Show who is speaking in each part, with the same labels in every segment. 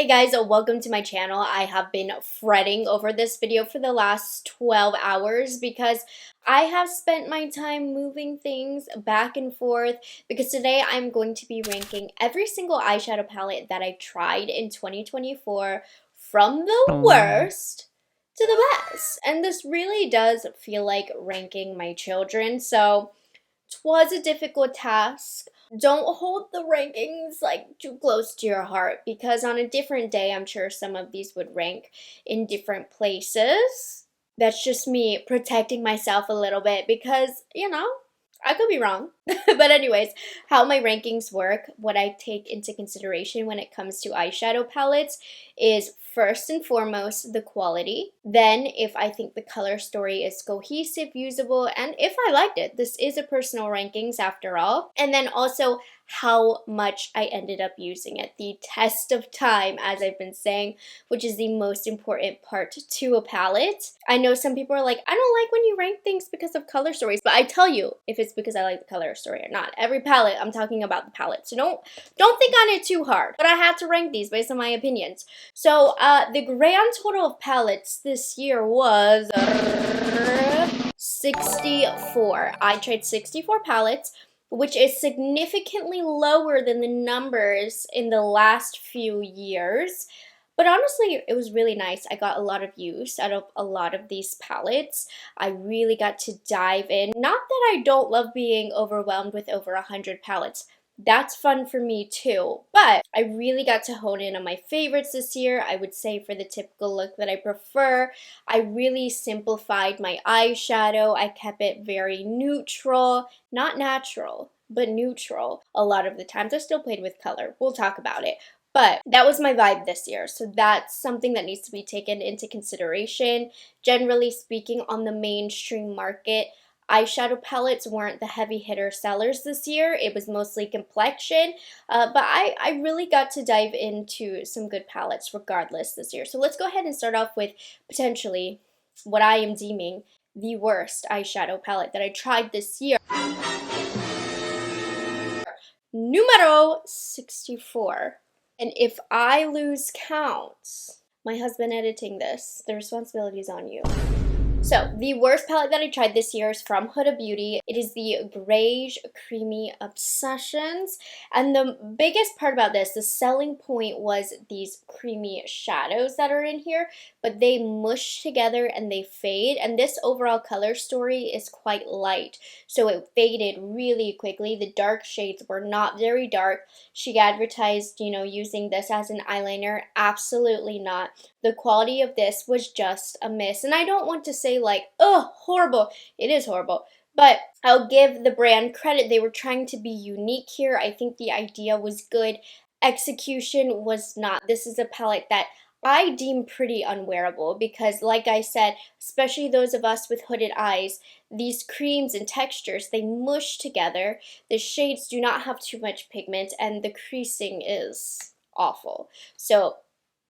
Speaker 1: Hey guys, welcome to my channel. I have been fretting over this video for the last 12 hours because I have spent my time moving things back and forth because today I'm going to be ranking every single eyeshadow palette that I tried in 2024 from the worst to the best. And this really does feel like ranking my children, so 'twas a difficult task. Don't hold the rankings like too close to your heart because on a different day, I'm sure some of these would rank in different places. That's just me protecting myself a little bit because, I could be wrong. But anyways, how my rankings work, what I take into consideration when it comes to eyeshadow palettes is first and foremost the quality. Then if I think the color story is cohesive, usable, and if I liked it. This is a personal rankings after all. And then also how much I ended up using it. The test of time, as I've been saying, which is the most important part to a palette. I know some people are like, I don't like when you rank things because of color stories, but I tell you if it's because I like the color story or not. Every palette, I'm talking about the palette, so don't think on it too hard. But I had to rank these based on my opinions. So the grand total of palettes this year was 64. I tried 64 palettes, which is significantly lower than the numbers in the last few years. But honestly, it was really nice. I got a lot of use out of a lot of these palettes. I really got to dive in. Not that I don't love being overwhelmed with over 100 palettes. That's fun for me too, but I really got to hone in on my favorites this year. I would say for the typical look that I prefer, I really simplified my eyeshadow. I kept it very neutral, not natural, but neutral a lot of the times. I still played with color. We'll talk about it. But that was my vibe this year, so that's something that needs to be taken into consideration. Generally speaking, on the mainstream market, eyeshadow palettes weren't the heavy hitter sellers this year. It was mostly complexion, but I really got to dive into some good palettes regardless this year. So let's go ahead and start off with potentially what I am deeming the worst eyeshadow palette that I tried this year. Numero 64. And if I lose count, my husband editing this, the responsibility is on you. So, the worst palette that I tried this year is from Huda Beauty. It is the Beige Creamy Obsessions. And the biggest part about this, the selling point was these creamy shadows that are in here, but they mush together and they fade. And this overall color story is quite light, so it faded really quickly. The dark shades were not very dark. She advertised, using this as an eyeliner. Absolutely not. The quality of this was just a miss. And I don't want to say like, oh, horrible. It is horrible. But I'll give the brand credit. They were trying to be unique here. I think the idea was good. Execution was not. This is a palette that I deem pretty unwearable because, like I said, especially those of us with hooded eyes, these creams and textures, they mush together. The shades do not have too much pigment and the creasing is awful. So,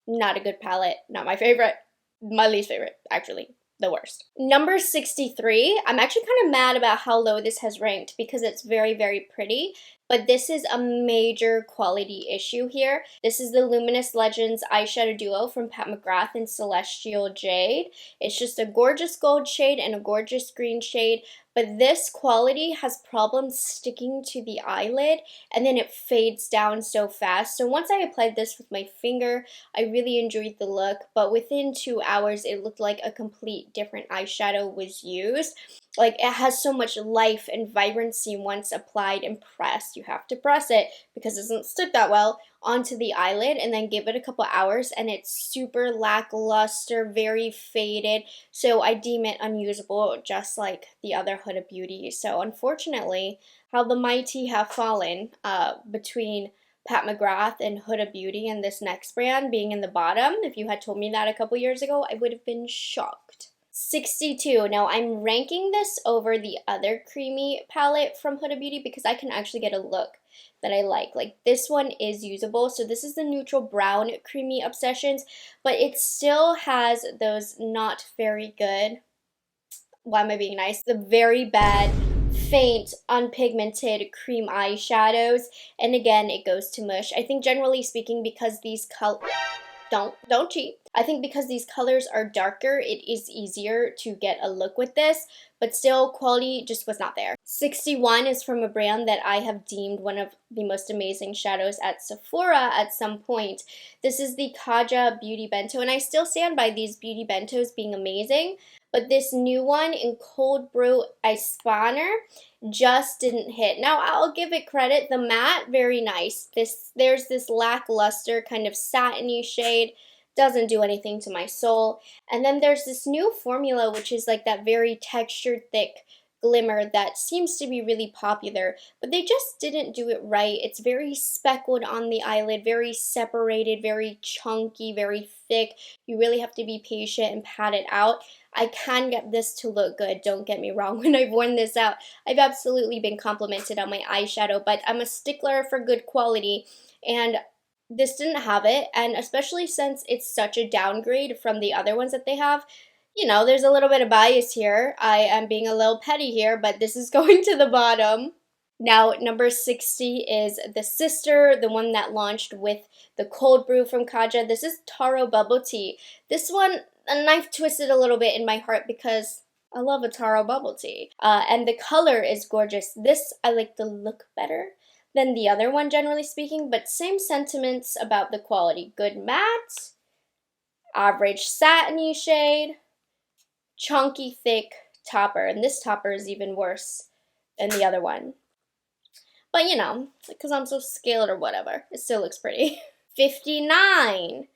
Speaker 1: not a good palette. Not my favorite. My least favorite, actually. The worst. Number 63. I'm actually kind of mad about how low this has ranked because it's very, very pretty. But this is a major quality issue here. This is the Luminous Legends eyeshadow duo from Pat McGrath in Celestial Jade. It's just a gorgeous gold shade and a gorgeous green shade. But this quality has problems sticking to the eyelid and then it fades down so fast. So once I applied this with my finger, I really enjoyed the look. But within 2 hours, it looked like a complete different eyeshadow was used. Like, it has so much life and vibrancy once applied and pressed. You have to press it because it doesn't stick that well onto the eyelid and then give it a couple hours and it's super lackluster, very faded. So I deem it unusable just like the other Huda Beauty. So unfortunately, how the mighty have fallen between Pat McGrath and Huda Beauty and this next brand being in the bottom. If you had told me that a couple years ago, I would have been shocked. 62. Now I'm ranking this over the other creamy palette from Huda Beauty because I can actually get a look that I like. Like, this one is usable. So this is the neutral brown creamy Obsessions, but it still has those not very good, why am I being nice? The very bad faint, unpigmented cream eyeshadows. And again, it goes to mush. I think generally speaking, because these don't cheat. I think because these colors are darker, it is easier to get a look with this, but still quality just was not there. 61 is from a brand that I have deemed one of the most amazing shadows at Sephora at some point. This is the Kaja Beauty Bento, and I still stand by these beauty bentos being amazing, but this new one in Cold Brew Eyespanner just didn't hit. Now I'll give it credit, the matte, very nice. There's this lackluster kind of satiny shade, doesn't do anything to my soul. And then there's this new formula, which is like that very textured, thick glimmer that seems to be really popular, but they just didn't do it right. It's very speckled on the eyelid, very separated, very chunky, very thick. You really have to be patient and pat it out. I can get this to look good, don't get me wrong. When I've worn this out, I've absolutely been complimented on my eyeshadow, but I'm a stickler for good quality, and this didn't have it, and especially since it's such a downgrade from the other ones that they have, you know, there's a little bit of bias here. I am being a little petty here, but this is going to the bottom. Now, number 60 is the sister, the one that launched with the cold brew from Kaja. This is Taro Bubble Tea. This one, a knife twisted a little bit in my heart because I love a Taro Bubble Tea. And the color is gorgeous. This, I like the look better than the other one, generally speaking, but same sentiments about the quality. Good matte, average satiny shade, chunky, thick topper. And this topper is even worse than the other one. But you know, because I'm so skilled or whatever, it still looks pretty. 59.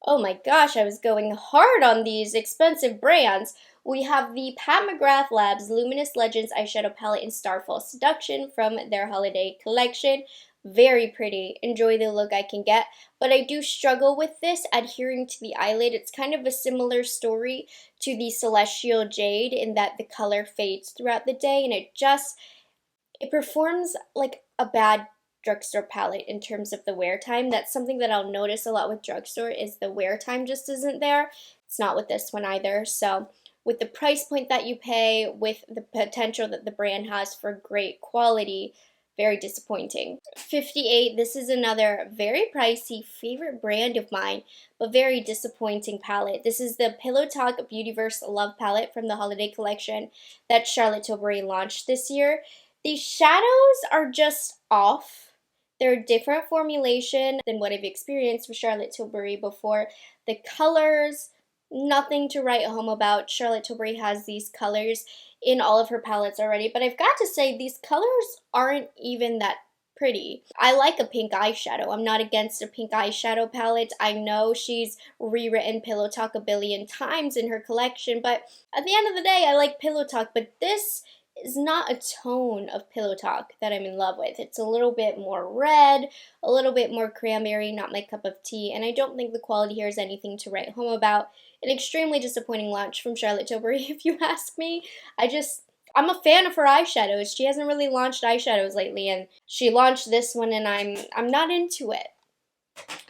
Speaker 1: Oh my gosh, I was going hard on these expensive brands. We have the Pat McGrath Labs Luminous Legends eyeshadow palette in Starfall Seduction from their holiday collection. Very pretty. Enjoy the look I can get. But I do struggle with this adhering to the eyelid. It's kind of a similar story to the Celestial Jade in that the color fades throughout the day, and it performs like a bad drugstore palette in terms of the wear time. That's something that I'll notice a lot with drugstore, is the wear time just isn't there. It's not with this one either. So with the price point that you pay, with the potential that the brand has for great quality, very disappointing. 58, this is another very pricey favorite brand of mine, but very disappointing palette. This is the Pillow Talk Beautyverse Love Palette from the holiday collection that Charlotte Tilbury launched this year. The shadows are just off. They're a different formulation than what I've experienced with Charlotte Tilbury before. The colors, nothing to write home about. Charlotte Tilbury has these colors in all of her palettes already, but I've got to say these colors aren't even that pretty. I like a pink eyeshadow. I'm not against a pink eyeshadow palette. I know she's rewritten Pillow Talk a billion times in her collection, but at the end of the day, I like Pillow Talk, but this is not a tone of Pillow Talk that I'm in love with. It's a little bit more red, a little bit more cranberry, not my cup of tea, and I don't think the quality here is anything to write home about. An extremely disappointing launch from Charlotte Tilbury, if you ask me. I'm a fan of her eyeshadows. She hasn't really launched eyeshadows lately, and she launched this one, and I'm not into it.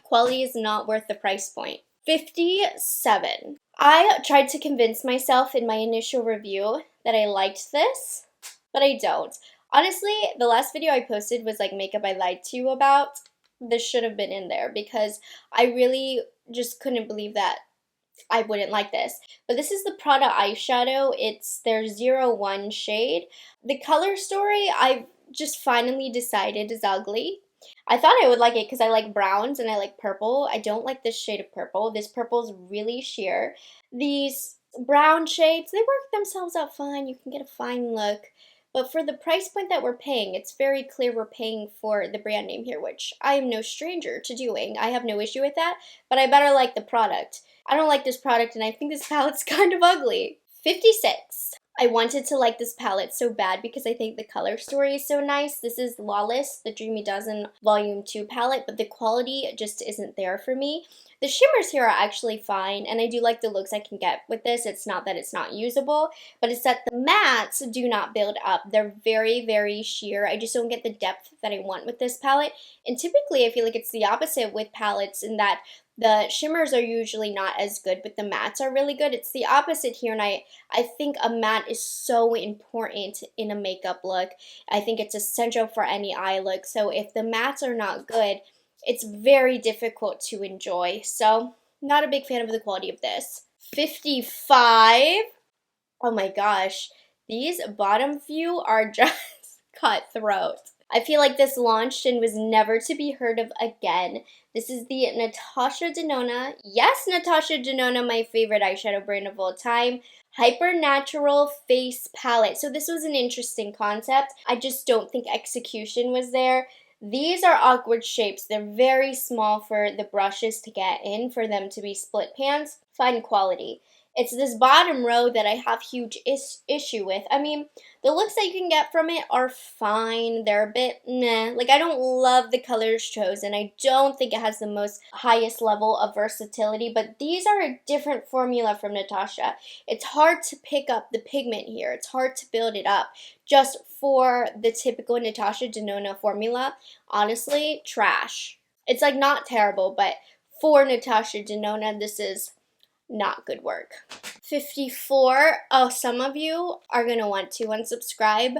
Speaker 1: Quality is not worth the price point. 57. I tried to convince myself in my initial review that I liked this, but I don't. Honestly, the last video I posted was like makeup I lied to you about. This should have been in there because I really just couldn't believe that I wouldn't like this. But this is the Prada eyeshadow. It's their 01 shade. The color story, I've just finally decided is ugly. I thought I would like it because I like browns and I like purple. I don't like this shade of purple. This purple is really sheer. These brown shades, they work themselves out fine. You can get a fine look. But for the price point that we're paying, it's very clear we're paying for the brand name here, which I am no stranger to doing. I have no issue with that, but I better like the product. I don't like this product, and I think this palette's kind of ugly. 56. I wanted to like this palette so bad because I think the color story is so nice. This is Lawless, the Dreamy Dozen Volume 2 palette, but the quality just isn't there for me. The shimmers here are actually fine, and I do like the looks I can get with this. It's not that it's not usable, but it's that the mattes do not build up. They're very, very sheer. I just don't get the depth that I want with this palette, and typically I feel like it's the opposite with palettes in that The shimmers are usually not as good, but the mattes are really good. It's the opposite here, and I think a matte is so important in a makeup look. I think it's essential for any eye look. So if the mattes are not good, it's very difficult to enjoy. So not a big fan of the quality of this. 55. Oh my gosh. These bottom few are just cutthroat. I feel like this launched and was never to be heard of again. This is the Natasha Denona. Yes, Natasha Denona, my favorite eyeshadow brand of all time. Hyper Natural Face Palette. So this was an interesting concept. I just don't think execution was there. These are awkward shapes. They're very small for the brushes to get in, for them to be split pans. Fine quality. It's this bottom row that I have huge issue with. I mean, the looks that you can get from it are fine. They're a bit meh. Like, I don't love the colors chosen. I don't think it has the most highest level of versatility, but these are a different formula from Natasha. It's hard to pick up the pigment here. It's hard to build it up. Just for the typical Natasha Denona formula, honestly, trash. It's like not terrible, but for Natasha Denona, this is not good work. 54. Oh, some of you are going to want to unsubscribe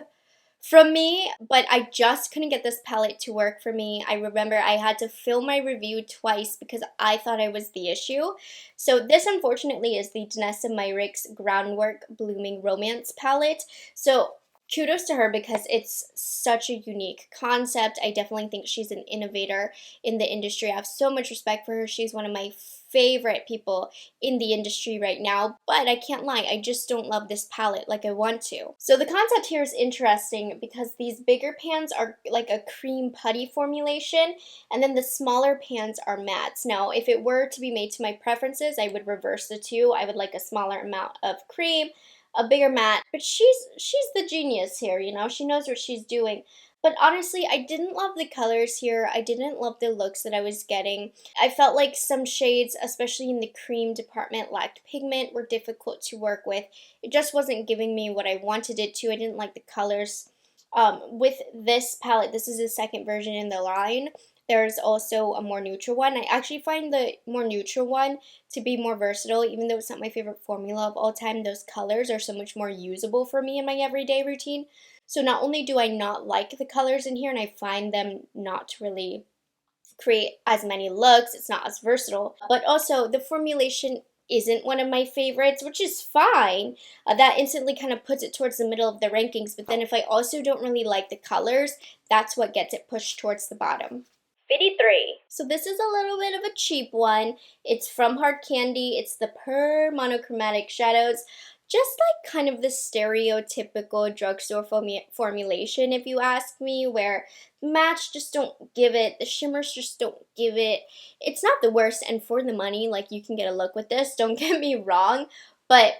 Speaker 1: from me, but I just couldn't get this palette to work for me. I remember I had to film my review twice because I thought I was the issue. So this, unfortunately, is the Danessa Myricks Groundwork Blooming Romance palette. So kudos to her because it's such a unique concept. I definitely think she's an innovator in the industry. I have so much respect for her. She's one of my favorite people in the industry right now, but I can't lie, I just don't love this palette like I want to. So the concept here is interesting because these bigger pans are like a cream putty formulation, and then the smaller pans are mattes. Now, if it were to be made to my preferences, I would reverse the two. I would like a smaller amount of cream, a bigger matte, but she's the genius here, you know, she knows what she's doing. But honestly, I didn't love the colors here. I didn't love the looks that I was getting. I felt like some shades, especially in the cream department, lacked pigment, were difficult to work with. It just wasn't giving me what I wanted it to. I didn't like the colors. With this palette, this is the second version in the line. There's also a more neutral one. I actually find the more neutral one to be more versatile, even though it's not my favorite formula of all time. Those colors are so much more usable for me in my everyday routine. So not only do I not like the colors in here and I find them not to really create as many looks, it's not as versatile, but also the formulation isn't one of my favorites, which is fine. That instantly kind of puts it towards the middle of the rankings, but then if I also don't really like the colors, that's what gets it pushed towards the bottom. 53. So this is a little bit of a cheap one. It's from Hard Candy. It's the Per Monochromatic Shadows. Just like kind of the stereotypical drugstore formulation, if you ask me, where the mattes just don't give it, the shimmers just don't give it. It's not the worst, and for the money, like, you can get a look with this, don't get me wrong, but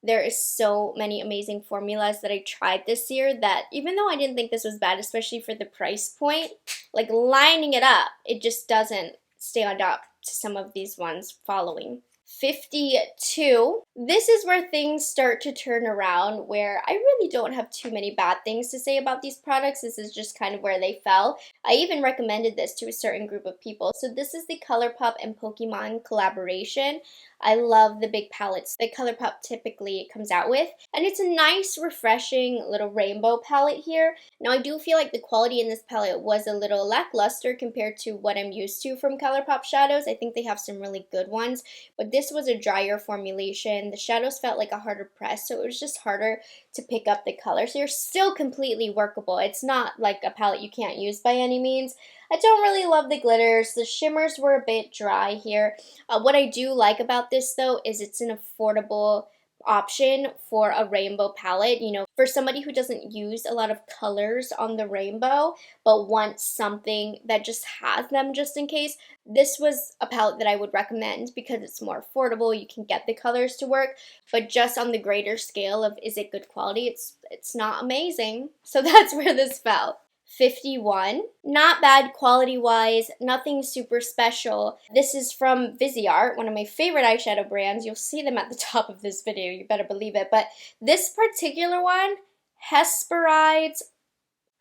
Speaker 1: there is so many amazing formulas that I tried this year that even though I didn't think this was bad, especially for the price point, like lining it up, it just doesn't stand up to some of these ones following. 52. This is where things start to turn around, where I really don't have too many bad things to say about these products. This is just kind of where they fell. I even recommended this to a certain group of people. So this is the ColourPop and Pokemon collaboration. I love the big palettes that ColourPop typically comes out with, and it's a nice, refreshing little rainbow palette here. Now, I do feel like the quality in this palette was a little lackluster compared to what I'm used to from ColourPop shadows. I think they have some really good ones, but this was a drier formulation. The shadows felt like a harder press, so it was just harder to pick up the colors. They're still completely workable. It's not like a palette you can't use by any means. I don't really love the glitters. The shimmers were a bit dry here. What I do like about this, though, is it's an affordable option for a rainbow palette. You know, for somebody who doesn't use a lot of colors on the rainbow but wants something that just has them just in case, this was a palette that I would recommend because it's more affordable. You can get the colors to work, but just on the greater scale of is it good quality, it's not amazing. So that's where this fell. 51. Not bad quality-wise, nothing super special. This is from Viseart, one of my favorite eyeshadow brands. You'll see them at the top of this video, you better believe it. But this particular one, Hesperides,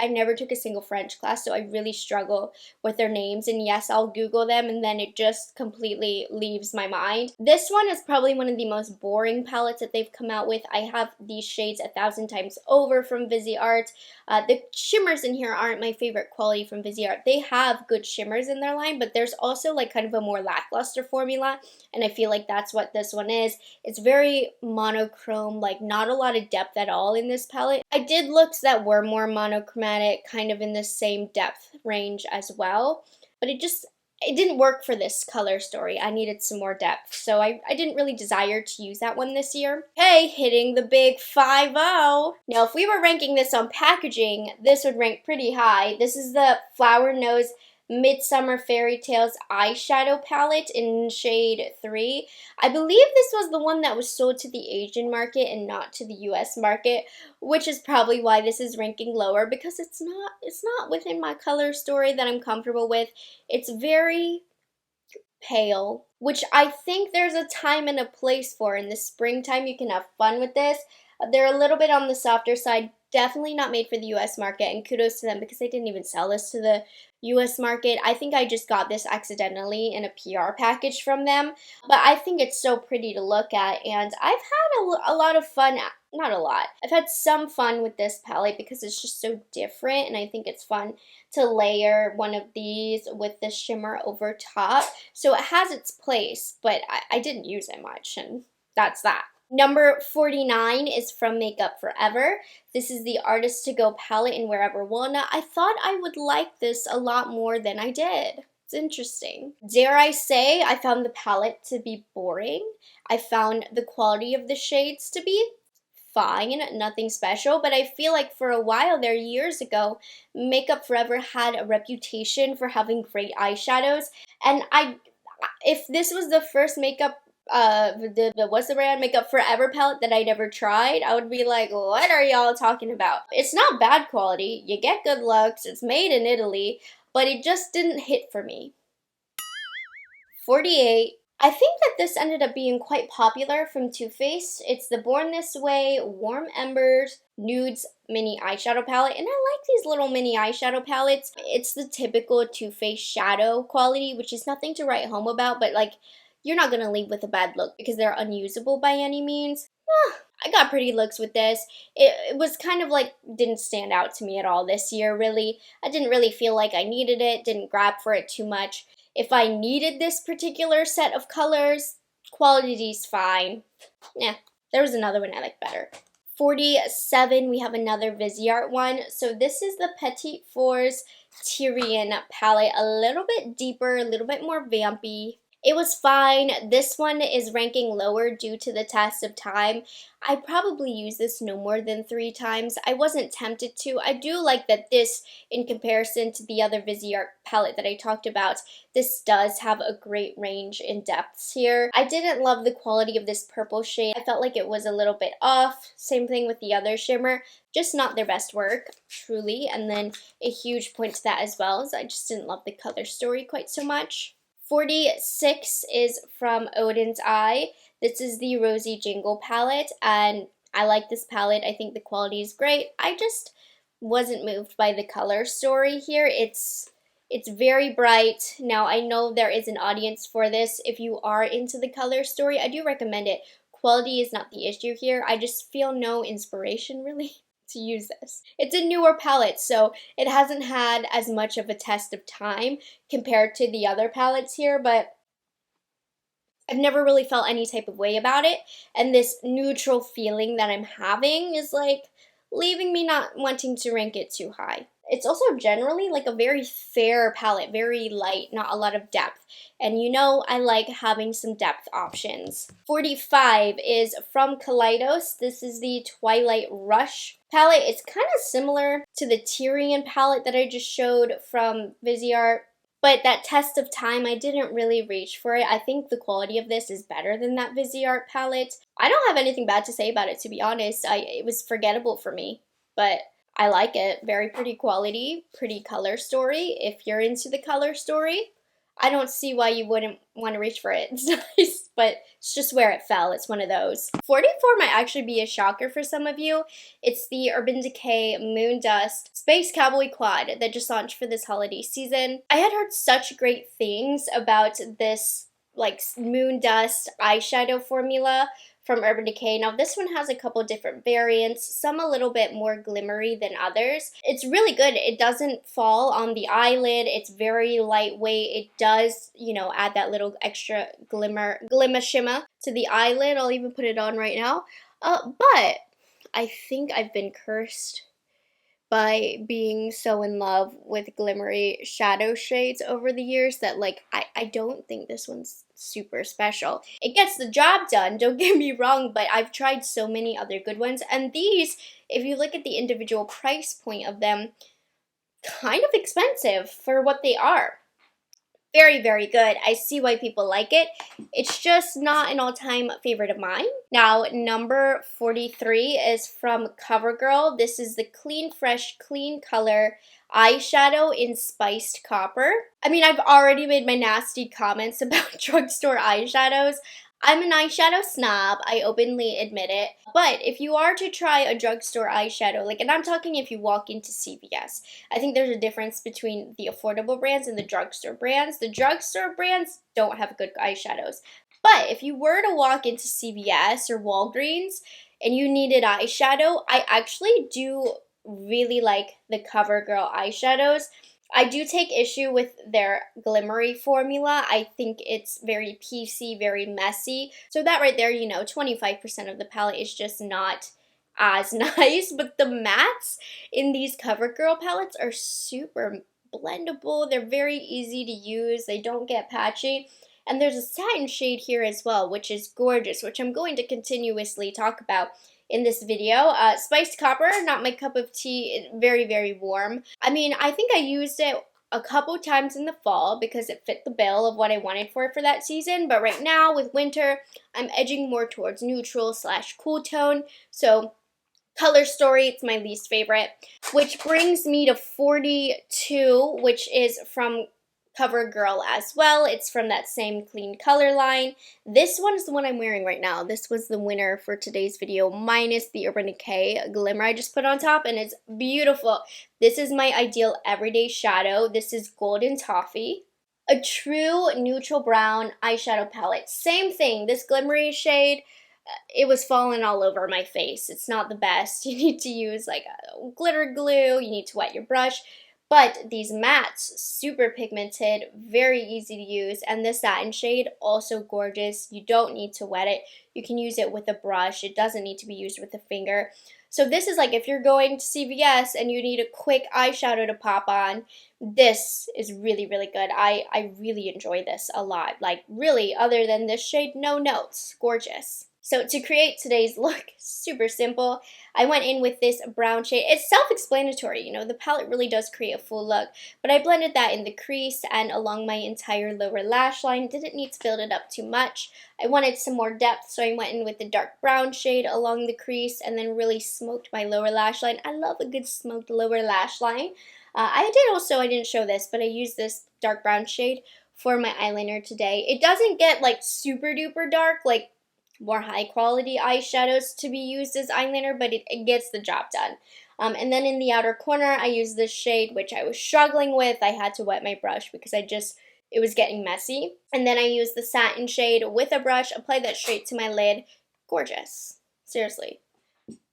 Speaker 1: I never took a single French class, so I really struggle with their names. And yes, I'll Google them and then it just completely leaves my mind. This one is probably one of the most boring palettes that they've come out with. I have these shades 1,000 times over from Viseart. The shimmers in here aren't my favorite quality from Viseart. They have good shimmers in their line, but there's also like kind of a more lackluster formula, and I feel like that's what this one is. It's very monochrome, like not a lot of depth at all in this palette. I did looks that were more monochromatic, kind of in the same depth range as well, but it didn't work for this color story. I needed some more depth, so I didn't really desire to use that one this year. Hey, hitting the big 5-0. Now, if we were ranking this on packaging, this would rank pretty high. This is the Flower Nose Midsummer Fairy Tales eyeshadow palette in shade 3. I believe this was the one that was sold to the Asian market and not to the US market, which is probably why this is ranking lower, because it's not within my color story that I'm comfortable with. It's very pale, which I think there's a time and a place for. In the springtime, you can have fun with this. They're a little bit on the softer side, definitely not made for the US market, and kudos to them because they didn't even sell this to the US market. I think I just got this accidentally in a PR package from them, but I think it's so pretty to look at, and I've had a lot of fun. Not a lot. I've had some fun with this palette because it's just so different, and I think it's fun to layer one of these with the shimmer over top. So it has its place, but I didn't use it much, and that's that. Number 49 is from Makeup Forever. This is the Artist to Go palette in Wherever Walnut. I thought I would like this a lot more than I did. It's interesting. Dare I say, I found the palette to be boring. I found the quality of the shades to be fine, nothing special, but I feel like for a while there, years ago, Makeup Forever had a reputation for having great eyeshadows, and if this was the first what's the brand, Makeup Forever palette that I'd ever tried, I would be like, what are y'all talking about? It's not bad quality, you get good looks, it's made in Italy, but it just didn't hit for me. 48. I think that this ended up being quite popular from Too Faced. It's the Born This Way Warm Embers Nudes mini eyeshadow palette, and I like these little mini eyeshadow palettes. It's the typical Too Faced shadow quality, which is nothing to write home about, but like, you're not gonna leave with a bad look because they're unusable by any means. I got pretty looks with this. It was kind of like, didn't stand out to me at all this year, really. I didn't really feel like I needed it, didn't grab for it too much. If I needed this particular set of colors, quality's fine. Yeah, there was another one I liked better. 47, we have another Viseart one. So this is the Petit Fours Tyrian palette, a little bit deeper, a little bit more vampy. It was fine. This one is ranking lower due to the test of time. I probably use this no more than 3 times. I wasn't tempted to. I do like that this, in comparison to the other Viseart palette that I talked about, this does have a great range in depths here. I didn't love the quality of this purple shade. I felt like it was a little bit off. Same thing with the other shimmer. Just not their best work, truly. And then a huge point to that as well is I just didn't love the color story quite so much. 46 is from Odin's Eye. This is the Rosy Jingle palette, and I like this palette. I think the quality is great. I just wasn't moved by the color story here. It's very bright. Now, I know there is an audience for this. If you are into the color story, I do recommend it. Quality is not the issue here. I just feel no inspiration, really, to use this. It's a newer palette, so it hasn't had as much of a test of time compared to the other palettes here, but I've never really felt any type of way about it, and this neutral feeling that I'm having is like leaving me not wanting to rank it too high. It's also generally like a very fair palette, very light, not a lot of depth. And you know I like having some depth options. 45 is from Kaleidos. This is the Twilight Rush palette. It's kind of similar to the Tyrian palette that I just showed from Viseart. But that test of time, I didn't really reach for it. I think the quality of this is better than that Viseart palette. I don't have anything bad to say about it, to be honest. It was forgettable for me, but I like it. Very pretty quality, pretty color story. If you're into the color story, I don't see why you wouldn't want to reach for it. It's nice, but it's just where it fell. It's one of those. 44 might actually be a shocker for some of you. It's the Urban Decay Moon Dust Space Cowboy Quad that just launched for this holiday season. I had heard such great things about this like moon dust eyeshadow formula from Urban Decay. Now this one has a couple different variants, some a little bit more glimmery than others. It's really good. It doesn't fall on the eyelid. It's very lightweight. It does, you know, add that little extra glimmer shimmer to the eyelid. I'll even put it on right now. But I think I've been cursed by being so in love with glimmery shadow shades over the years that like I don't think this one's super special. It gets the job done, don't get me wrong, but I've tried so many other good ones, and these, if you look at the individual price point of them, kind of expensive for what they are. Very, very good. I see why people like it. It's just not an all-time favorite of mine. Now, number 43 is from CoverGirl. This is the Clean Fresh Clean Color eyeshadow in Spiced Copper. I mean, I've already made my nasty comments about drugstore eyeshadows. I'm an eyeshadow snob, I openly admit it, but if you are to try a drugstore eyeshadow, like, and I'm talking if you walk into CVS, I think there's a difference between the affordable brands and the drugstore brands. The drugstore brands don't have good eyeshadows, but if you were to walk into CVS or Walgreens and you needed eyeshadow, I actually do really like the CoverGirl eyeshadows. I do take issue with their glimmery formula. I think it's very piecey, very messy. So that right there, you know, 25% of the palette is just not as nice. But the mattes in these CoverGirl palettes are super blendable. They're very easy to use. They don't get patchy. And there's a satin shade here as well, which is gorgeous, which I'm going to continuously talk about in this video. Spiced Copper, not my cup of tea, very, very warm. I mean, I think I used it a couple times in the fall because it fit the bill of what I wanted for that season, but right now with winter, I'm edging more towards neutral / cool tone, so Color Story, it's my least favorite, which brings me to 42, which is from CoverGirl as well. It's from that same clean color line. This one is the one I'm wearing right now. This was the winner for today's video, minus the Urban Decay glimmer I just put on top, and it's beautiful. This is my ideal everyday shadow. This is Golden Toffee. A true neutral brown eyeshadow palette. Same thing, this glimmery shade, it was falling all over my face. It's not the best. You need to use like a glitter glue, you need to wet your brush. But these mattes, super pigmented, very easy to use, and the satin shade, also gorgeous. You don't need to wet it. You can use it with a brush. It doesn't need to be used with a finger. So this is like if you're going to CVS and you need a quick eyeshadow to pop on, this is really, really good. I really enjoy this a lot. Like really, other than this shade, no notes. Gorgeous. So to create today's look, super simple. I went in with this brown shade. It's self-explanatory, you know, the palette really does create a full look, but I blended that in the crease and along my entire lower lash line. Didn't need to build it up too much. I wanted some more depth, so I went in with the dark brown shade along the crease and then really smoked my lower lash line. I love a good smoked lower lash line. I didn't show this, but I used this dark brown shade for my eyeliner today. It doesn't get like super duper dark, like more high quality eyeshadows to be used as eyeliner, but it gets the job done. And then in the outer corner, I used this shade, which I was struggling with. I had to wet my brush because it was getting messy. And then I used the satin shade with a brush, applied that straight to my lid. Gorgeous. Seriously.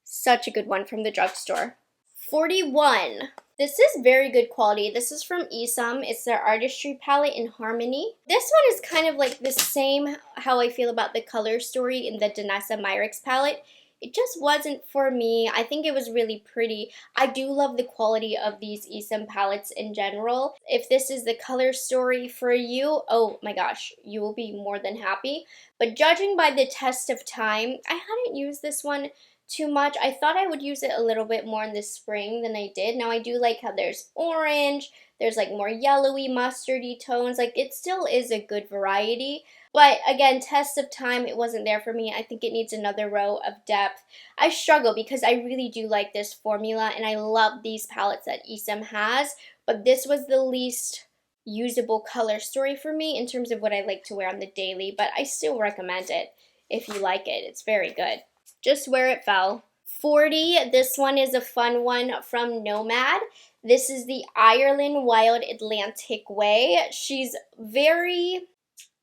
Speaker 1: Such a good one from the drugstore. 41. This is very good quality. This is from Esam. It's their Artistry palette in Harmony. This one is kind of like the same how I feel about the Color Story in the Danessa Myricks palette. It just wasn't for me. I think it was really pretty. I do love the quality of these Esam palettes in general. If this is the Color Story for you, oh my gosh, you will be more than happy. But judging by the test of time, I hadn't used this one too much. I thought I would use it a little bit more in the spring than I did. Now I do like how there's orange, there's like more yellowy, mustardy tones. Like it still is a good variety. But again, test of time, it wasn't there for me. I think it needs another row of depth. I struggle because I really do like this formula and I love these palettes that Esam has. But this was the least usable color story for me in terms of what I like to wear on the daily, but I still recommend it if you like it. It's very good. Just where it fell. 40, this one is a fun one from Nomad. This is the Ireland Wild Atlantic Way. She's very,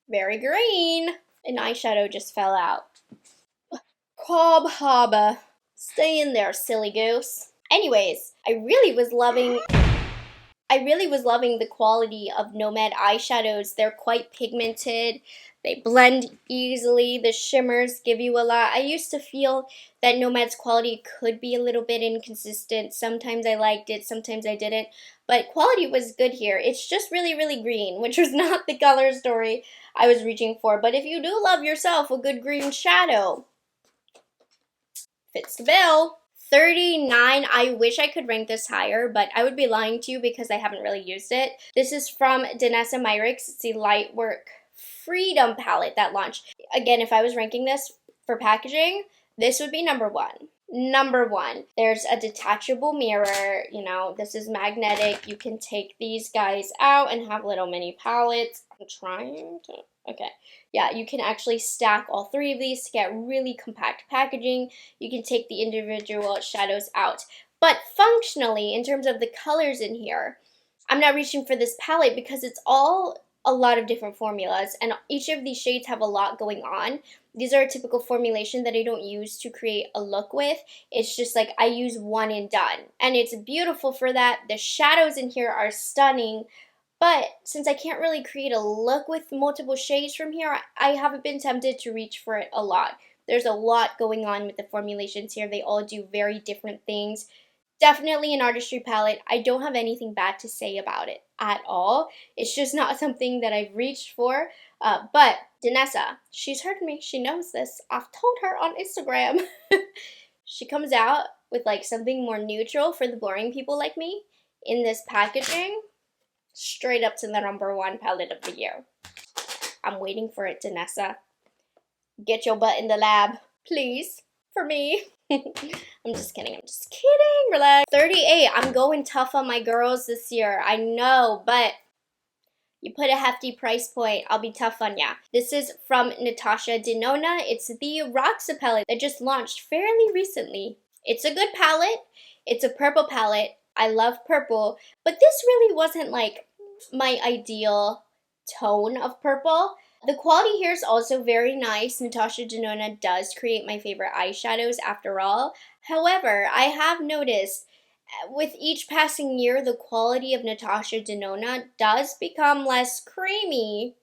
Speaker 1: very green. An eyeshadow just fell out. Cobb Harbor. Stay in there, silly goose. Anyways, I really was loving the quality of Nomad eyeshadows. They're quite pigmented. They blend easily. The shimmers give you a lot. I used to feel that Nomad's quality could be a little bit inconsistent. Sometimes I liked it, sometimes I didn't. But quality was good here. It's just really, really green, which was not the color story I was reaching for. But if you do love yourself a good green shadow, fits the bill. 39, I wish I could rank this higher, but I would be lying to you because I haven't really used it. This is from Danessa Myricks. It's the Lightwork Freedom palette that launched. Again, if I was ranking this for packaging, this would be number one. Number one. There's a detachable mirror. You know, this is magnetic. You can take these guys out and have little mini palettes. I'm trying to... Okay, yeah, you can actually stack all three of these to get really compact packaging. You can take the individual shadows out. But functionally, in terms of the colors in here, I'm not reaching for this palette because it's all a lot of different formulas, and each of these shades have a lot going on. These are a typical formulation that I don't use to create a look with. It's just like I use one and done. And it's beautiful for that. The shadows in here are stunning. But since I can't really create a look with multiple shades from here, I haven't been tempted to reach for it a lot. There's a lot going on with the formulations here. They all do very different things. Definitely an artistry palette. I don't have anything bad to say about it at all. It's just not something that I've reached for. But Danessa, she's heard me. She knows this. I've told her on Instagram. She comes out with like something more neutral for the boring people like me in this packaging. Straight up to the number one palette of the year. I'm waiting for it, Danessa. Get your butt in the lab, please, for me. I'm just kidding. Relax. 38. I'm going tough on my girls this year. I know, but you put a hefty price point, I'll be tough on ya. This is from Natasha Denona. It's the Roxa palette that just launched fairly recently. It's a good palette. It's a purple palette. I love purple, but this really wasn't like my ideal tone of purple. The quality here is also very nice. Natasha Denona does create my favorite eyeshadows after all. However, I have noticed with each passing year, the quality of Natasha Denona does become less creamy.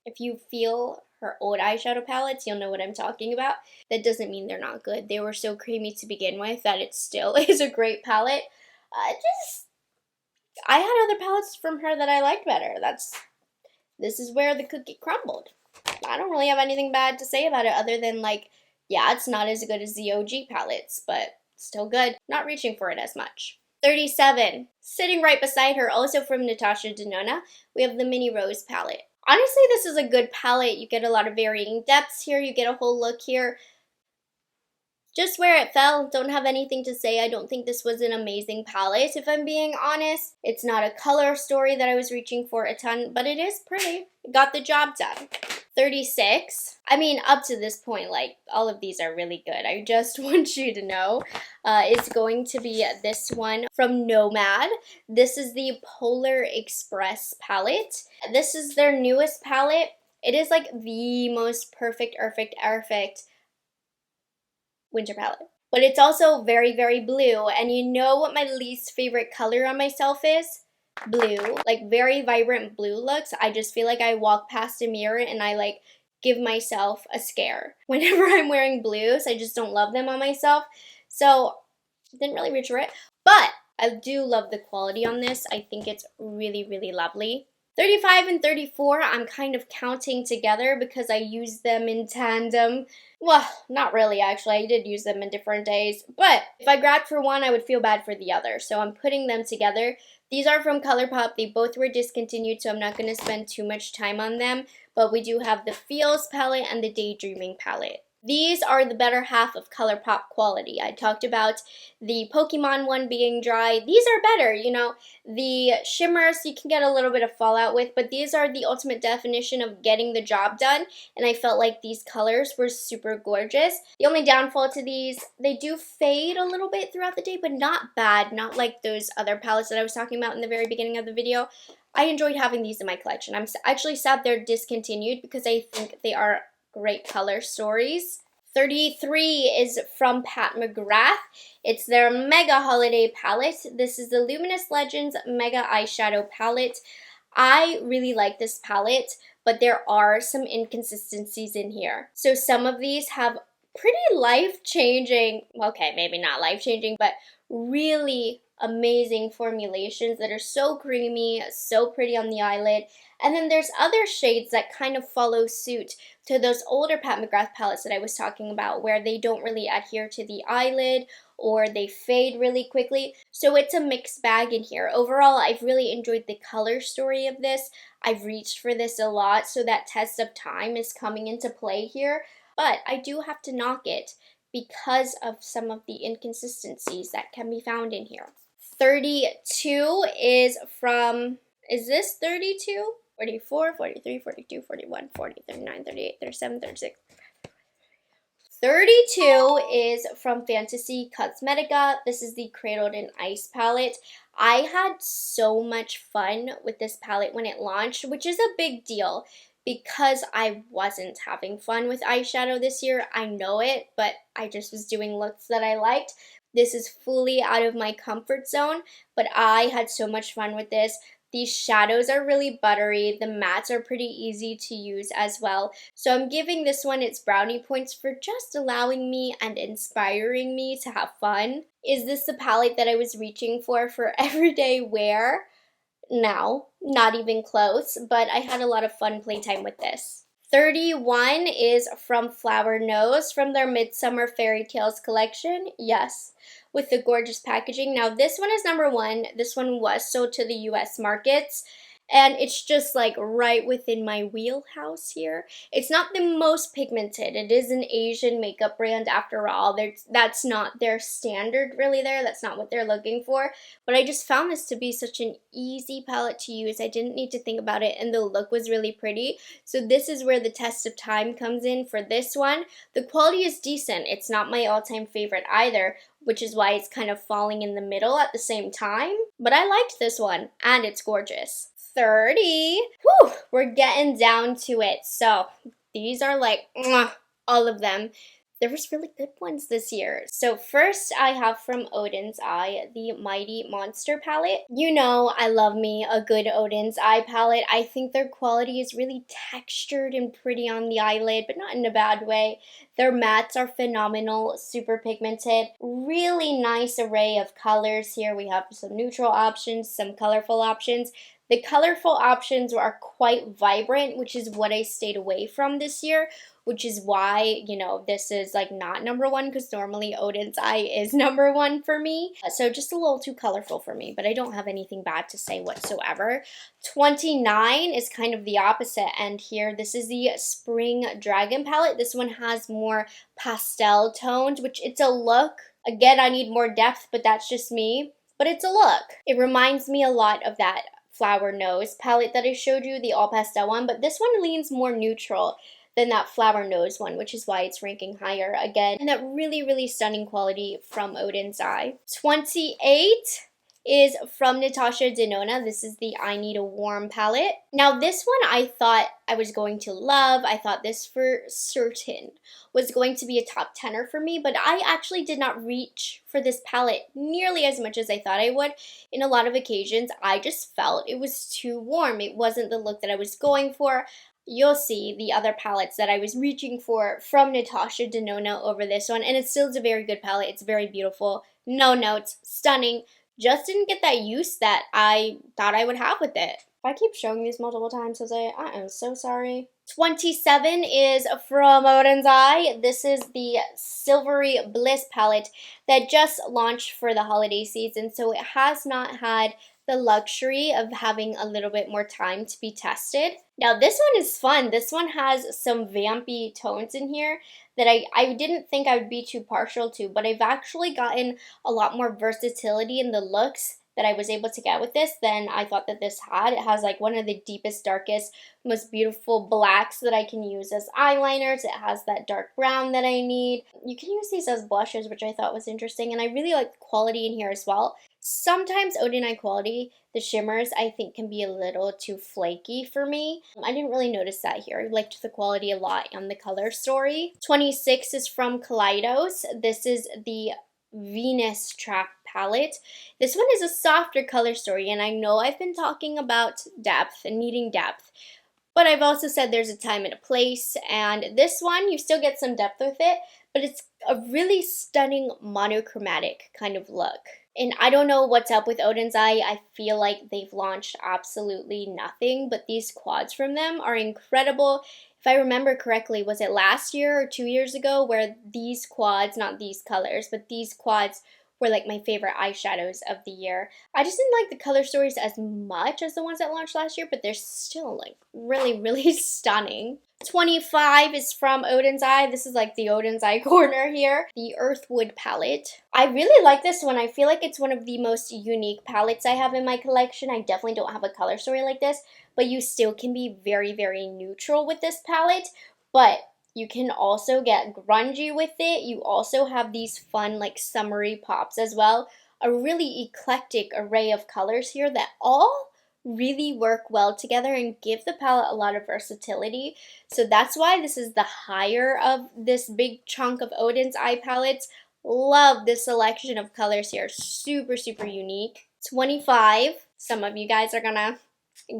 Speaker 1: If you feel her old eyeshadow palettes, you'll know what I'm talking about. That doesn't mean they're not good. They were so creamy to begin with that it still is a great palette. I had other palettes from her that I liked better. This is where the cookie crumbled. I don't really have anything bad to say about it other than like, yeah, it's not as good as the OG palettes, but still good. Not reaching for it as much. 37. Sitting right beside her, also from Natasha Denona, we have the Mini Rose palette. Honestly, this is a good palette. You get a lot of varying depths here. You get a whole look here. Just where it fell, don't have anything to say. I don't think this was an amazing palette, if I'm being honest. It's not a color story that I was reaching for a ton, but it is pretty. It got the job done. 36. I mean, up to this point, like, all of these are really good. I just want you to know. It's going to be this one from Nomad. This is the Polar Express palette. This is their newest palette. It is like the most perfect winter palette. But it's also very, very blue. And you know what my least favorite color on myself is? Blue. Like very vibrant blue looks. I just feel like I walk past a mirror and I like give myself a scare whenever I'm wearing blues. I just don't love them on myself. So didn't really reach for it. But I do love the quality on this. I think it's really, really lovely. 35 and 34, I'm kind of counting together because I use them in tandem. Well, not really, actually. I did use them in different days. But if I grabbed for one, I would feel bad for the other. So I'm putting them together. These are from ColourPop. They both were discontinued, so I'm not going to spend too much time on them. But we do have the Feels palette and the Daydreaming palette. These are the better half of ColourPop quality. I talked about the Pokemon one being dry. These are better, you know. The shimmers you can get a little bit of fallout with, but these are the ultimate definition of getting the job done, and I felt like these colors were super gorgeous. The only downfall to these, they do fade a little bit throughout the day, but not bad, not like those other palettes that I was talking about in the very beginning of the video. I enjoyed having these in my collection. I'm actually sad they're discontinued because I think they are great color stories. 33 is from Pat McGrath. It's their Mega Holiday Palette. This is the Luminous Legends Mega Eyeshadow Palette. I really like this palette, but there are some inconsistencies in here. So some of these have pretty life-changing, okay, maybe not life-changing, but really amazing formulations that are so creamy, so pretty on the eyelid. And then there's other shades that kind of follow suit to those older Pat McGrath palettes that I was talking about, where they don't really adhere to the eyelid or they fade really quickly. So it's a mixed bag in here. Overall, I've really enjoyed the color story of this. I've reached for this a lot, so that test of time is coming into play here. But I do have to knock it because of some of the inconsistencies that can be found in here. 32 is from, is this 32? 44, 43, 42, 41, 40, 39, 38, 37, 36. 32 is from Fantasy Cosmetica. This is the Cradled in Ice palette. I had so much fun with this palette when it launched, which is a big deal because I wasn't having fun with eyeshadow this year. I know it, but I just was doing looks that I liked. This is fully out of my comfort zone, but I had so much fun with this. These shadows are really buttery. The mattes are pretty easy to use as well. So I'm giving this one its brownie points for just allowing me and inspiring me to have fun. Is this the palette that I was reaching for everyday wear? No, not even close, but I had a lot of fun playtime with this. 31 is from Flower Nose from their Midsummer Fairy Tales collection. Yes, with the gorgeous packaging. Now this one is number 1. This one was sold to the US markets. And it's just like right within my wheelhouse here. It's not the most pigmented. It is an Asian makeup brand after all. That's not their standard really there. That's not what they're looking for. But I just found this to be such an easy palette to use. I didn't need to think about it, and the look was really pretty. So this is where the test of time comes in for this one. The quality is decent. It's not my all-time favorite either, which is why it's kind of falling in the middle at the same time. But I liked this one, and it's gorgeous. 30. Whew, we're getting down to it. So these are like all of them. There was really good ones this year. So first I have from Odin's Eye, the Mighty Monster palette. You know I love me a good Odin's Eye palette. I think their quality is really textured and pretty on the eyelid, but not in a bad way. Their mattes are phenomenal, super pigmented. Really nice array of colors here. We have some neutral options, some colorful options. The colorful options are quite vibrant, which is what I stayed away from this year, which is why, you know, this is like not number 1, because normally Odin's Eye is number 1 for me. So just a little too colorful for me, but I don't have anything bad to say whatsoever. 29 is kind of the opposite end here. This is the Spring Dragon palette. This one has more pastel tones, which it's a look. Again, I need more depth, but that's just me. But it's a look. It reminds me a lot of that Flower Nose palette that I showed you, the all pastel one, but this one leans more neutral than that Flower Nose one, which is why it's ranking higher again. And that really, really stunning quality from Odin's Eye. 28 is from Natasha Denona. This is the I Need a Warm palette. Now this one I thought I was going to love. I thought this for certain was going to be a top 10er for me, but I actually did not reach for this palette nearly as much as I thought I would. In a lot of occasions, I just felt it was too warm. It wasn't the look that I was going for. You'll see the other palettes that I was reaching for from Natasha Denona over this one, and it still is a very good palette. It's very beautiful. No notes. Stunning. Just didn't get that use that I thought I would have with it. If I keep showing these multiple times, Jose, I am so sorry. 27 is from Odin's Eye. This is the Silvery Bliss palette that just launched for the holiday season, so it has not had the luxury of having a little bit more time to be tested. Now this one is fun. This one has some vampy tones in here that I didn't think I would be too partial to, but I've actually gotten a lot more versatility in the looks that I was able to get with this than I thought that this had. It has like one of the deepest, darkest, most beautiful blacks that I can use as eyeliners. It has that dark brown that I need. You can use these as blushes, which I thought was interesting, and I really like the quality in here as well. Sometimes Eau de Night quality, the shimmers, I think can be a little too flaky for me. I didn't really notice that here. I liked the quality a lot on the Color Story. 26 is from Kaleidos. This is the Venus Trap palette. This one is a softer Color Story, and I know I've been talking about depth and needing depth, but I've also said there's a time and a place, and this one, you still get some depth with it, but it's a really stunning monochromatic kind of look. And I don't know what's up with Odin's Eye. I feel like they've launched absolutely nothing, but these quads from them are incredible. If I remember correctly, was it last year or 2 years ago where these quads, not these colors, but these quads were like my favorite eyeshadows of the year. I just didn't like the Color Stories as much as the ones that launched last year, but they're still like really, really stunning. 25 is from Odin's Eye. This is like the Odin's Eye corner here. The Earthwood palette. I really like this one. I feel like it's one of the most unique palettes I have in my collection. I definitely don't have a Color Story like this, but you still can be very, very neutral with this palette. But you can also get grungy with it. You also have these fun like summery pops as well. A really eclectic array of colors here that all really work well together and give the palette a lot of versatility. So that's why this is the higher of this big chunk of Odin's Eye palettes. Love this selection of colors here. Super, super unique. 25. Some of you guys are gonna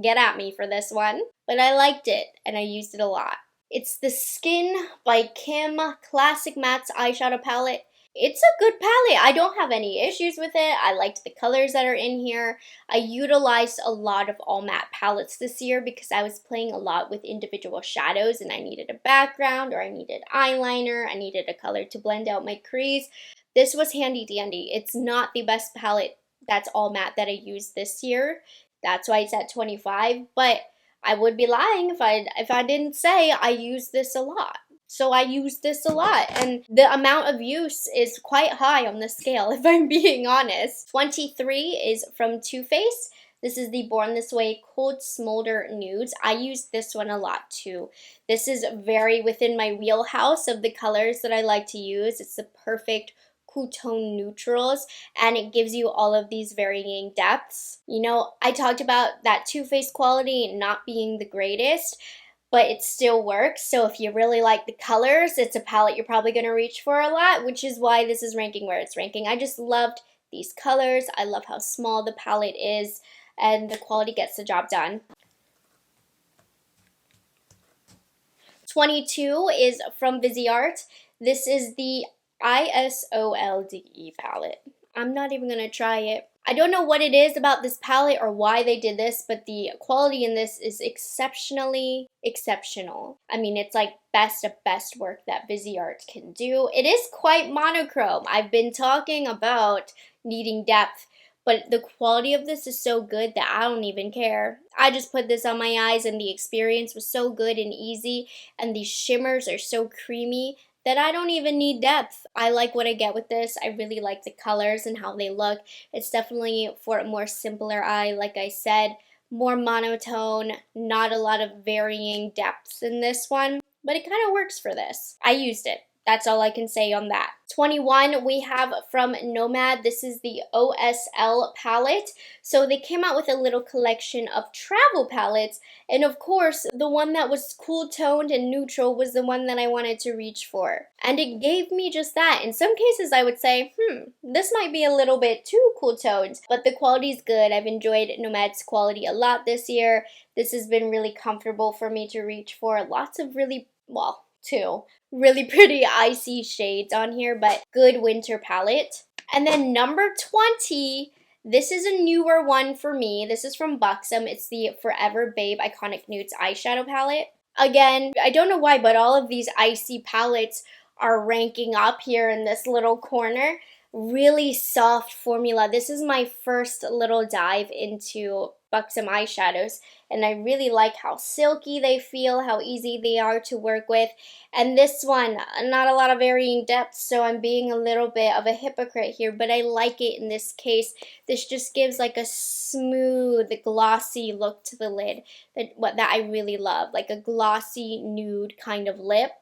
Speaker 1: get at me for this one, but I liked it and I used it a lot. It's the Skin by Kim Classic Mattes Eyeshadow Palette. It's a good palette. I don't have any issues with it. I liked the colors that are in here. I utilized a lot of all matte palettes this year because I was playing a lot with individual shadows and I needed a background or I needed eyeliner. I needed a color to blend out my crease. This was handy dandy. It's not the best palette that's all matte that I used this year. That's why it's at 25, but I would be lying if I didn't say I use this a lot. So I use this a lot, and the amount of use is quite high on the scale, if I'm being honest. 23 is from Too Faced. This is the Born This Way Cold Smolder Nudes. I use this one a lot too. This is very within my wheelhouse of the colors that I like to use. It's the perfect cool tone neutrals, and it gives you all of these varying depths. You know, I talked about that Too Faced quality not being the greatest, but it still works. So if you really like the colors, it's a palette you're probably going to reach for a lot, which is why this is ranking where it's ranking. I just loved these colors. I love how small the palette is, and the quality gets the job done. 22 is from Viseart. This is the ISOLDE palette. I'm not even going to try it. I don't know what it is about this palette or why they did this, but the quality in this is exceptionally exceptional. I mean, it's like best of best work that Viseart can do. It is quite monochrome. I've been talking about needing depth, but the quality of this is so good that I don't even care. I just put this on my eyes and the experience was so good and easy, and these shimmers are so creamy that I don't even need depth. I like what I get with this. I really like the colors and how they look. It's definitely for a more simpler eye, like I said, more monotone, not a lot of varying depths in this one, but it kind of works for this. I used it. That's all I can say on that. 21 we have from Nomad. This is the OSL palette. So they came out with a little collection of travel palettes, and of course the one that was cool toned and neutral was the one that I wanted to reach for. And it gave me just that. In some cases I would say, this might be a little bit too cool toned, but the quality's good. I've enjoyed Nomad's quality a lot this year. This has been really comfortable for me to reach for. Lots of really, well, two really pretty icy shades on here, but good winter palette. And then number 20, this is a newer one for me. This is from Buxom. It's the Forever Babe Iconic Nudes eyeshadow palette. Again, I don't know why, but all of these icy palettes are ranking up here in this little corner. really soft formula. This is my first little dive into Buxom eyeshadows, and I really like how silky they feel, how easy they are to work with. And this one, not a lot of varying depth, so I'm being a little bit of a hypocrite here, but I like it in this case. This just gives like a smooth, glossy look to the lid that I really love, like a glossy nude kind of lip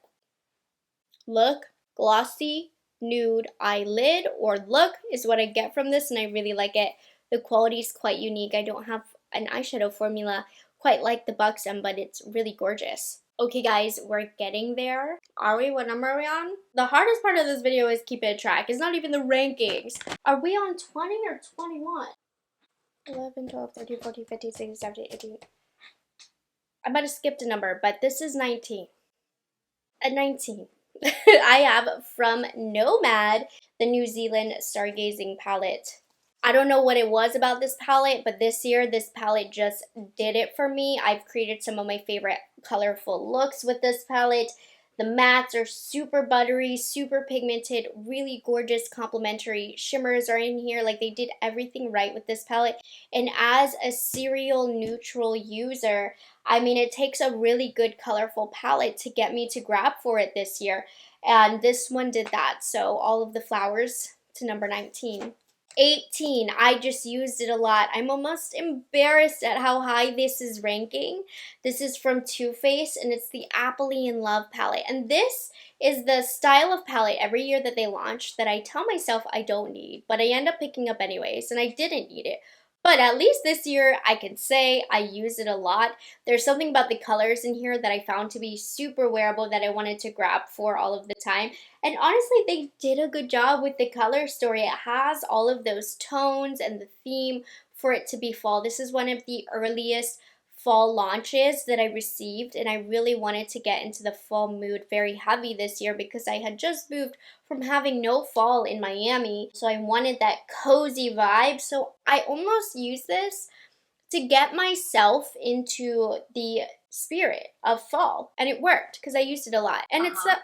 Speaker 1: look. Glossy nude eyelid or look is what I get from this, and I really like it. The quality is quite unique. I don't have an eyeshadow formula quite like the Buxom, but it's really gorgeous. Okay guys, we're getting there. Are we? What number are we on? The hardest part of this video is keeping track. It's not even the rankings. Are we on 20 or 21? 11, 12, 13, 14, 15, 16, 17, 18. I might have skipped a number, but this is 19. At 19. I have from Nomad, the New Zealand Stargazing palette. I don't know what it was about this palette, but this year this palette just did it for me. I've created some of my favorite colorful looks with this palette. The mattes are super buttery, super pigmented, really gorgeous complementary shimmers are in here. Like, they did everything right with this palette. And as a serial neutral user, I mean, it takes a really good colorful palette to get me to grab for it this year. And this one did that. So all of the flowers to number 19. 18, I just used it a lot. I'm almost embarrassed at how high this is ranking. This is from Too Faced, and it's the Appley in Love palette. And this is the style of palette every year that they launch that I tell myself I don't need, but I end up picking up anyways, and I didn't need it. But at least this year, I can say I use it a lot. There's something about the colors in here that I found to be super wearable that I wanted to grab for all of the time. And honestly, they did a good job with the color story. It has all of those tones and the theme for it to be fall. This is one of the earliest fall launches that I received, and I really wanted to get into the fall mood very heavy this year because I had just moved from having no fall in Miami, so I wanted that cozy vibe. So I almost used this to get myself into the spirit of fall, and it worked because I used it a lot. And it's a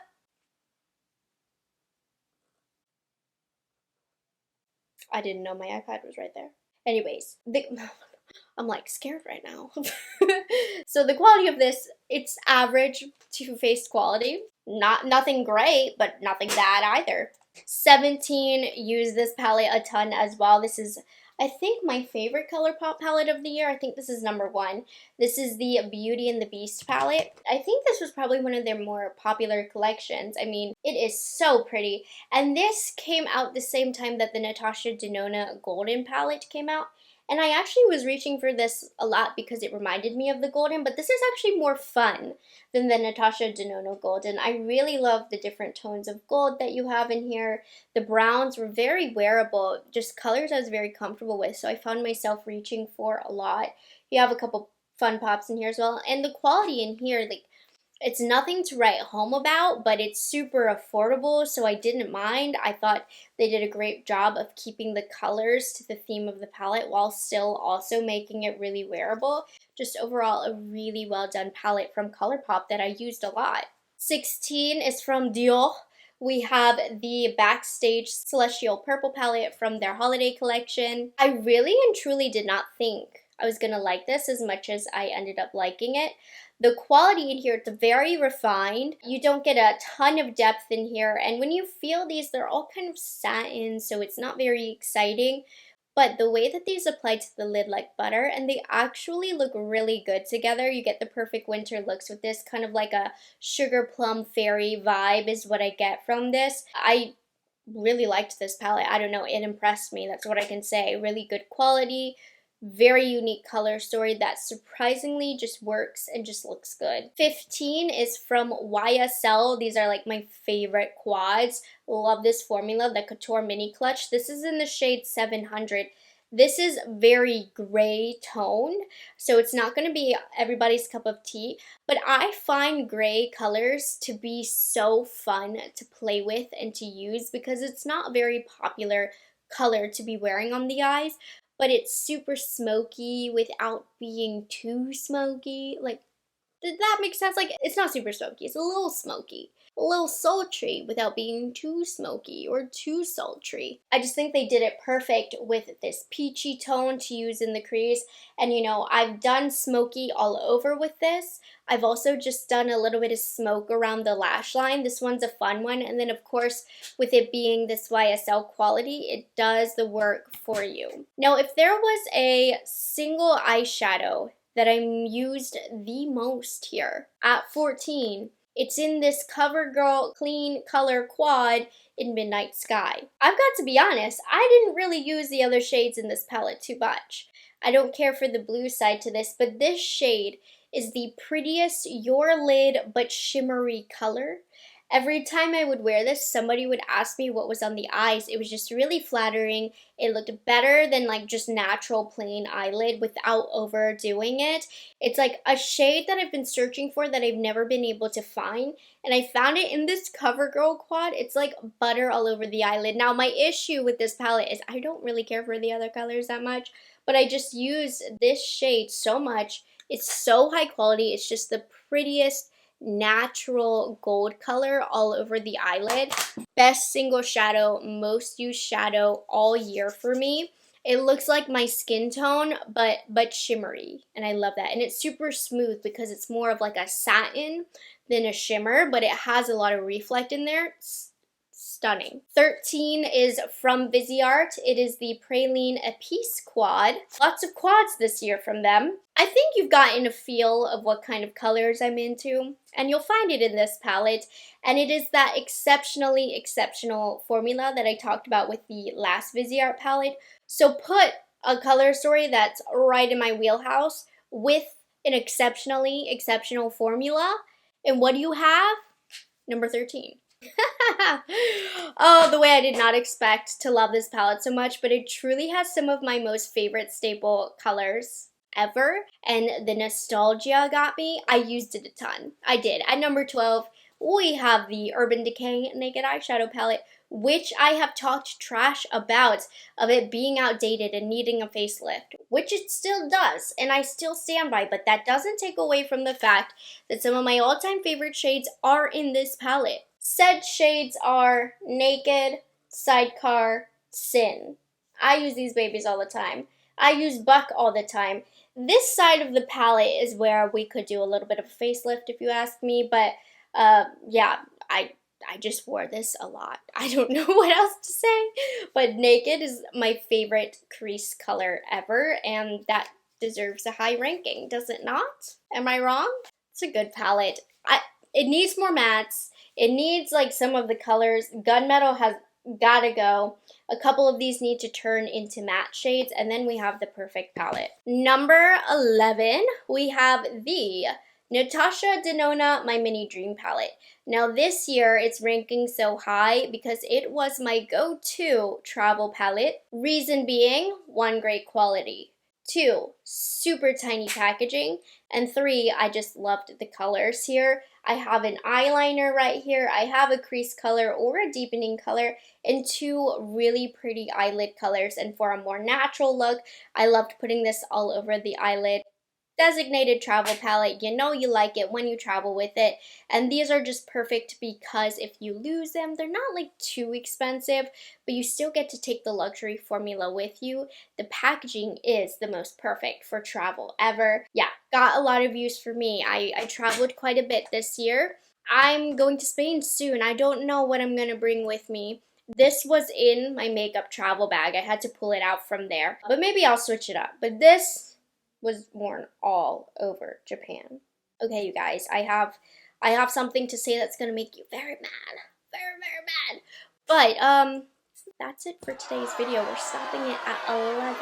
Speaker 1: I didn't know my iPad was right there. Anyways, I'm like scared right now. So the quality of this, it's average Too Faced quality. Nothing great, but nothing bad either. 17, use this palette a ton as well. This is, I think, my favorite ColourPop palette of the year. I think this is number 1. This is the Beauty and the Beast palette. I think this was probably one of their more popular collections. I mean, it is so pretty. And this came out the same time that the Natasha Denona Golden palette came out. And I actually was reaching for this a lot because it reminded me of the Golden, but this is actually more fun than the Natasha Denona Golden. I really love the different tones of gold that you have in here. The browns were very wearable, just colors I was very comfortable with, so I found myself reaching for a lot. You have a couple fun pops in here as well, and the quality in here, like, it's nothing to write home about, but it's super affordable, so I didn't mind. I thought they did a great job of keeping the colors to the theme of the palette while still also making it really wearable. Just overall, a really well done palette from ColourPop that I used a lot. 16 is from Dior. We have the Backstage Celestial Purple palette from their holiday collection. I really and truly did not think I was gonna like this as much as I ended up liking it. The quality in here, it's very refined. You don't get a ton of depth in here, and when you feel these, they're all kind of satin, so it's not very exciting. But the way that these apply to the lid like butter, and they actually look really good together. You get the perfect winter looks with this, kind of like a sugar plum fairy vibe is what I get from this. I really liked this palette. I don't know, it impressed me. That's what I can say. Really good quality. Very unique color story that surprisingly just works and just looks good. 15 is from YSL. These are like my favorite quads. Love this formula, the Couture Mini Clutch. This is in the shade 700. This is very gray tone, so it's not going to be everybody's cup of tea, but I find gray colors to be so fun to play with and to use because it's not a very popular color to be wearing on the eyes, but it's super smoky without being too smoky. Like, Did that make sense? Like, it's not super smoky. It's a little smoky. A little sultry without being too smoky or too sultry. I just think they did it perfect with this peachy tone to use in the crease. And you know, I've done smoky all over with this. I've also just done a little bit of smoke around the lash line. This one's a fun one. And then of course, with it being this YSL quality, it does the work for you. Now, if there was a single eyeshadow that I used the most here at 14, it's in this CoverGirl Clean Color Quad in Midnight Sky. I've got to be honest, I didn't really use the other shades in this palette too much. I don't care for the blue side to this, but this shade is the prettiest Your Lid but shimmery color. Every time I would wear this, somebody would ask me what was on the eyes. It was just really flattering. It looked better than like just natural plain eyelid without overdoing it. It's like a shade that I've been searching for that I've never been able to find. And I found it in this CoverGirl quad. It's like butter all over the eyelid. Now my issue with this palette is I don't really care for the other colors that much, but I just use this shade so much. It's so high quality. It's just the prettiest natural gold color all over the eyelid. Best single shadow, most used shadow all year for me. It looks like my skin tone, but shimmery, and I love that. And it's super smooth because it's more of like a satin than a shimmer, but it has a lot of reflect in there. It's stunning. 13 is from Viseart. It is the Praline Épice quad. Lots of quads this year from them. I think you've gotten a feel of what kind of colors I'm into, and you'll find it in this palette. And it is that exceptionally exceptional formula that I talked about with the last Viseart palette. So put a color story that's right in my wheelhouse with an exceptionally exceptional formula, and what do you have? Number 13. Oh, the way I did not expect to love this palette so much, but it truly has some of my most favorite staple colors ever, and the nostalgia got me. I used it a ton. I did. At number 12, we have the Urban Decay Naked Eyeshadow Palette, which I have talked trash about, of it being outdated and needing a facelift, which it still does, and I still stand by, but that doesn't take away from the fact that some of my all-time favorite shades are in this palette. Said shades are Naked, Sidecar, Sin. I use these babies all the time. I use Buck all the time. This side of the palette is where we could do a little bit of a facelift if you ask me, but yeah, I just wore this a lot. I don't know what else to say, but Naked is my favorite crease color ever, and that deserves a high ranking, does it not? Am I wrong? It's a good palette. It needs more mattes. It needs like some of the colors. Gunmetal has gotta go. A couple of these need to turn into matte shades, and then we have the perfect palette. Number 11, we have the Natasha Denona My Mini Dream Palette. Now this year it's ranking so high because it was my go-to travel palette. Reason being, 1, great quality. 2, super tiny packaging. And 3, I just loved the colors here. I have an eyeliner right here. I have a crease color or a deepening color and 2 really pretty eyelid colors. And for a more natural look, I loved putting this all over the eyelid. Designated travel palette, you know you like it when you travel with it, and these are just perfect because if you lose them, they're not like too expensive, but you still get to take the luxury formula with you. The packaging is the most perfect for travel ever. Yeah, got a lot of use for me. I traveled quite a bit this year. I'm going to Spain soon. I don't know what I'm gonna bring with me. This was in my makeup travel bag. I had to pull it out from there, but maybe I'll switch it up. But this was worn all over Japan. Okay, you guys, I have something to say that's gonna make you very mad. Very mad. But that's it for today's video. We're stopping it at 11.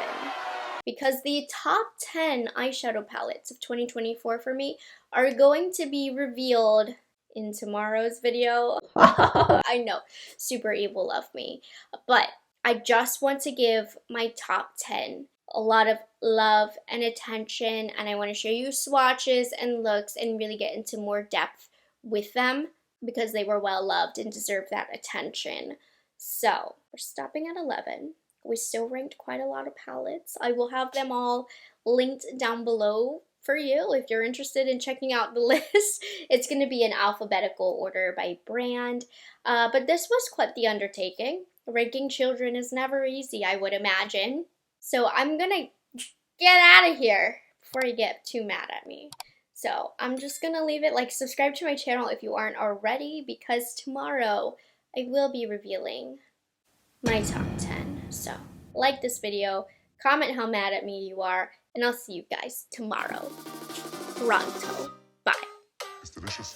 Speaker 1: Because the top 10 eyeshadow palettes of 2024 for me are going to be revealed in tomorrow's video. I know, super evil of me. But I just want to give my top 10 a lot of love and attention, and I want to show you swatches and looks and really get into more depth with them because they were well loved and deserve that attention. So we're stopping at 11. We still ranked quite a lot of palettes. I will have them all linked down below for you if you're interested in checking out the list. It's going to be in alphabetical order by brand. But this was quite the undertaking. Ranking children is never easy, I would imagine. So I'm going to get out of here before you get too mad at me. So I'm just going to leave it. Like, subscribe to my channel if you aren't already, because tomorrow I will be revealing my top 10. So like this video, comment how mad at me you are, and I'll see you guys tomorrow. Pronto. Bye.
Speaker 2: It's delicious.